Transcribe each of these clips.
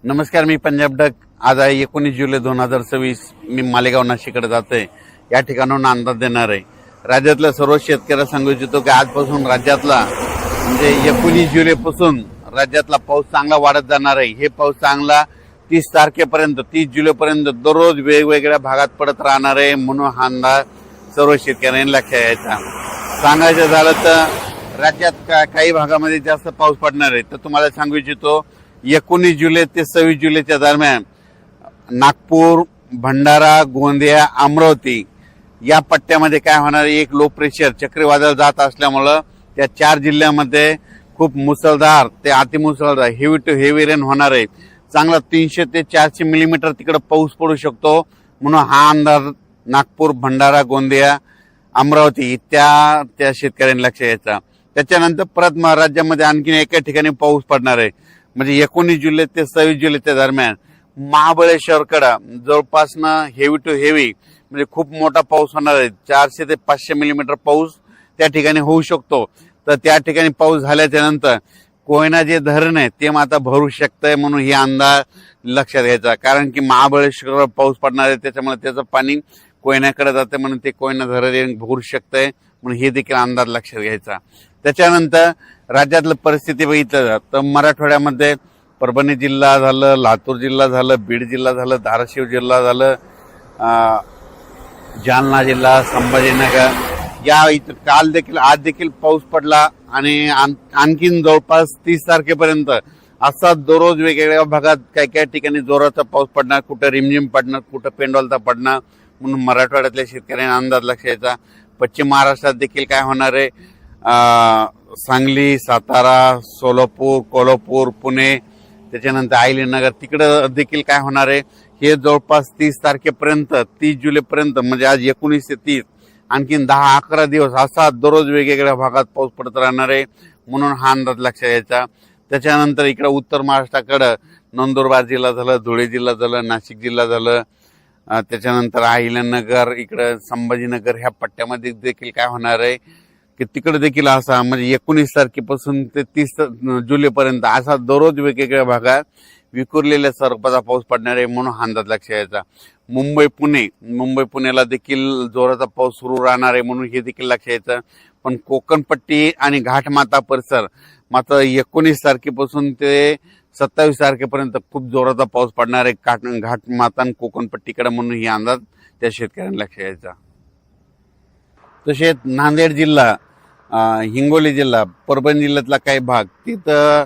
नमस्कार, मी पंजाब डक. आज आहे 19 जुलै 2026. मी मालेगाव नाशिककडे जातोय. या ठिकाणाहून अंदाज देणार आहे. राज्यातल्या सर्व शेतकऱ्यांना सांगू इच्छितो की आजपासून राज्यातला म्हणजे 19 जुलैपासून राज्यातला पाऊस चांगला वाढत जाणार आहे. हे पाऊस चांगला 30 तारखेपर्यंत 30 जुलैपर्यंत दररोज वेगवेगळ्या भागात पडत राहणार आहे. म्हणून हा अंदाज सर्व शेतकऱ्यांनी लक्षात घ्यायचा. सांगायचं झालं तर राज्यात काही भागामध्ये जास्त पाऊस पडणार आहे. तर तुम्हाला सांगू इच्छितो 19 जुलै ते 26 जुलैच्या दरम्यान नागपूर, भंडारा, गोंदिया, अमरावती या पट्ट्यामध्ये काय होणार आहे, एक लो प्रेशर चक्रीवादळ जात असल्यामुळं त्या 4 जिल्ह्यामध्ये खूप मुसळधार ते अतिमुसळधार हेवी टू हेवी रेन होणार आहे. चांगला 300 ते 400 मिलीमीटर तिकडे पाऊस पडू शकतो. म्हणून हा अंदाज नागपूर, भंडारा, गोंदिया, अमरावती त्या शेतकऱ्यांनी लक्ष द्यायचा. त्याच्यानंतर परत राज्यामध्ये आणखीन एका ठिकाणी पाऊस पडणार आहे. म्हणजे 19 जुलै ते 26 जुलैच्या दरम्यान महाबळेश्वरकडे जवळपास हेवी टू हेवी म्हणजे खूप मोठा पाऊस होणार आहे. 400 ते 500 मिलीमीटर पाऊस त्या ठिकाणी होऊ शकतो. तर त्या ठिकाणी पाऊस झाल्याच्या नंतर कोयना जे धरण आहे ते आता भरू शकतंय. म्हणून हे अंदाज लक्षात घ्यायचा. कारण की महाबळेश्वरवर पाऊस पडणार आहे, त्याच्यामुळे त्याचं पाणी कोयनाकडे जाते. म्हणून ते कोयना धरण भरू शकतंय. म्हणून हे देखील अंदाज लक्षात घ्यायचा. त्याच्यानंतर राज्यातलं परिस्थिती बघितलं तर मराठवाड्यामध्ये परभणी जिल्हा झालं, लातूर जिल्हा झालं, बीड जिल्हा झालं, धाराशिव जिल्हा झालं, जालना जिल्हा, संभाजीनगर या इथं काल देखील आज देखील पाऊस पडला. आणि आणखीन जवळपास 30 तारखेपर्यंत असा दररोज वेगवेगळ्या भागात काही ठिकाणी जोराचा पाऊस पडणार, कुठं रिमझिम पडणार, कुठं पेंडॉलता पडणार. म्हणून मराठवाड्यातल्या शेतकऱ्यांना अंदाज लक्षात घ्यायचा. पश्चिम महाराष्ट्रात देखील काय होणार आहे, सांगली, सातारा, सोलापूर, कोल्हापूर, पुणे, त्याच्यानंतर अहिल्यानगर तिकडं देखील काय होणार आहे, हे जवळपास 30 तारखेपर्यंत 30 जुलैपर्यंत म्हणजे आज 19 ते 30 आणखीन 10-11 दिवस असा दररोज वेगवेगळ्या भागात पाऊस पडत राहणार आहे. म्हणून हा अंदाज लक्षात यायचा. त्याच्यानंतर इकडं उत्तर महाराष्ट्राकडं नंदुरबार जिल्हा झालं, धुळे जिल्हा झालं, नाशिक जिल्हा झालं, त्याच्यानंतर अहिल्यानगर, इकडं संभाजीनगर ह्या पट्ट्यामध्ये देखील काय होणार आहे की तिकडे देखील असा म्हणजे 19 तारखेपासून ते 30 जुलैपर्यंत असा दररोज वेगवेगळ्या भागात विखुरलेल्या स्वरूपाचा पाऊस पडणार आहे. म्हणून हा अंदाज लक्षात यायचा. मुंबई पुण्याला देखील जोराचा पाऊस सुरू राहणार आहे. म्हणून हे देखील लक्षात यायचं. पण कोकणपट्टी आणि घाटमाता परिसर मात्र 19 तारखेपासून ते 27 तारखेपर्यंत खूप जोराचा पाऊस पडणार आहे घाटमाता आणि कोकणपट्टीकडे. म्हणून ही अंदाज त्या शेतकऱ्यांना लक्षात यायचा. तसेच नांदेड जिल्हा, हिंगोली जिल्हा, परभणी जिल्ह्यातला काही भाग तिथं,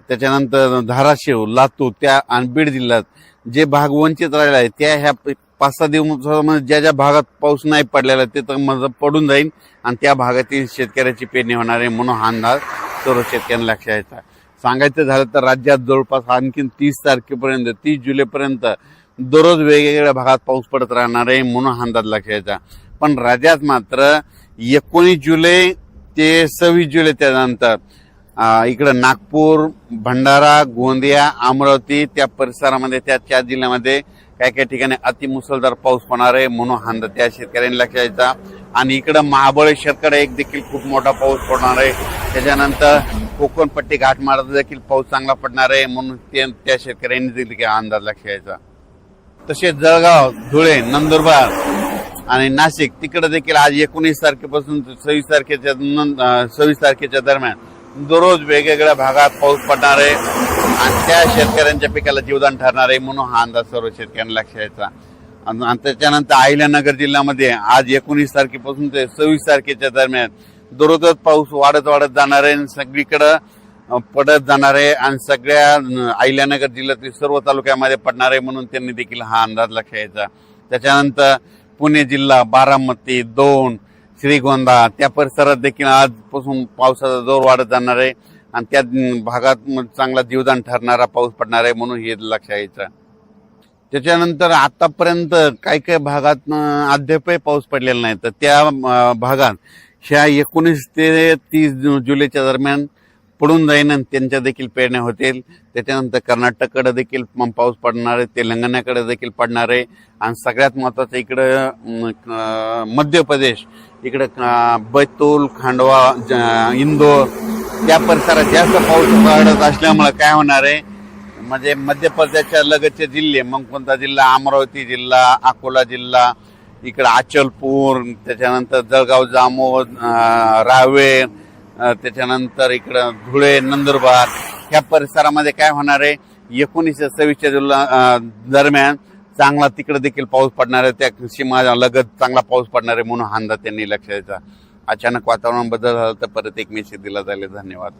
त्याच्यानंतर धाराशिव, लातूर त्या आणि बीड जिल्ह्यात जे भाग वंचित राहिला आहे त्या ह्या 5-6 दिवसामध्ये ज्या भागात पाऊस नाही पडलेला तिथं मग पडून जाईल आणि त्या भागातील शेतकऱ्याची पेरणी होणार आहे. म्हणून हा अंदाज सर्व शेतकऱ्यांना लक्षात यायचा. सांगायचं झालं तर राज्यात जवळपास आणखीन 30 तारखेपर्यंत 30 जुलैपर्यंत दररोज वेगवेगळ्या भागात पाऊस पडत राहणार आहे. म्हणून हा अंदाज लक्षात यायचा. पण राज्यात मात्र 19 जुलै ते 26 जुलै त्यानंतर इकडं नागपूर, भंडारा, गोंदिया, अमरावती त्या परिसरामध्ये त्या 4 जिल्ह्यामध्ये काही ठिकाणी अतिमुसळधार पाऊस होणार आहे. म्हणून हा अंदाज त्या शेतकऱ्यांनी लक्षात यायचा. आणि इकडं महाबळेश्वरकडे एक देखील खूप मोठा पाऊस पडणार आहे. त्याच्यानंतर कोकणपट्टी घाटमाळ्यात देखील पाऊस चांगला पडणार आहे. म्हणून त्या शेतकऱ्यांनी देखील अंदाज लक्षात यायचा. तसेच जळगाव, धुळे, नंदुरबार आणि नाशिक तिकडे देखील आज 19 तारखेपासून 26 तारखेच्या दरम्यान दररोज वेगवेगळ्या भागात पाऊस पडणार आहे आणि त्या शेतकऱ्यांच्या पिकाला जीवदान ठरणार आहे. म्हणून हा अंदाज सर्व शेतकऱ्यांना लक्षात यायचा. आणि त्याच्यानंतर अहिल्यानगर जिल्ह्यामध्ये आज 19 तारखेपासून ते 26 तारखेच्या दरम्यान दररोजच पाऊस वाढत जाणार आहे. सगळीकडं पडत जाणार आहे आणि सगळ्या अहिल्यानगर जिल्ह्यातील सर्व तालुक्यामध्ये पडणार आहे. म्हणून त्यांनी देखील हा अंदाज लक्षात यायचा. त्याच्यानंतर पुणे जिल्हा, बारामती, दौंड, श्रीगोंदा त्या परिसरात देखील आजपासून पावसाचा जोर वाढत जाणार आहे आणि त्या भागात चांगला जीवदान ठरणारा पाऊस पडणार आहे. म्हणून हे लक्षात यायचं. त्याच्यानंतर आतापर्यंत काही भागात अद्यापही पाऊस पडलेला नाही. तर त्या भागात ह्या 19 ते 30 जुलैच्या दरम्यान पडून जाईन आणि त्यांच्या देखील पेरण्या होतील. त्याच्यानंतर कर्नाटककडे देखील पाऊस पडणार आहे, तेलंगणाकडे देखील पडणार आहे आणि सगळ्यात महत्वाचं इकडं मध्य प्रदेश इकडे बैतूल, खांडवा, इंदोर त्या परिसरात जास्त पाऊस पडत असल्यामुळे काय होणार आहे, म्हणजे मध्य प्रदेशच्या लगतचे जिल्हे मग कोणता जिल्हा, अमरावती जिल्हा, अकोला जिल्हा, इकडं अचलपूर, त्याच्यानंतर जळगाव, जामोद, रावेर, त्याच्यानंतर इकडं धुळे, नंदुरबार ह्या परिसरामध्ये काय होणार आहे 1926 दरम्यान चांगला तिकडे देखील पाऊस पडणार आहे, त्या सीमा लगत चांगला पाऊस पडणार आहे म्हणून हा अंदाज त्यांनी लक्षात द्यायचा. अचानक वातावरण बदल झाला तर परत एक मेसेज दिला जाईल. धन्यवाद.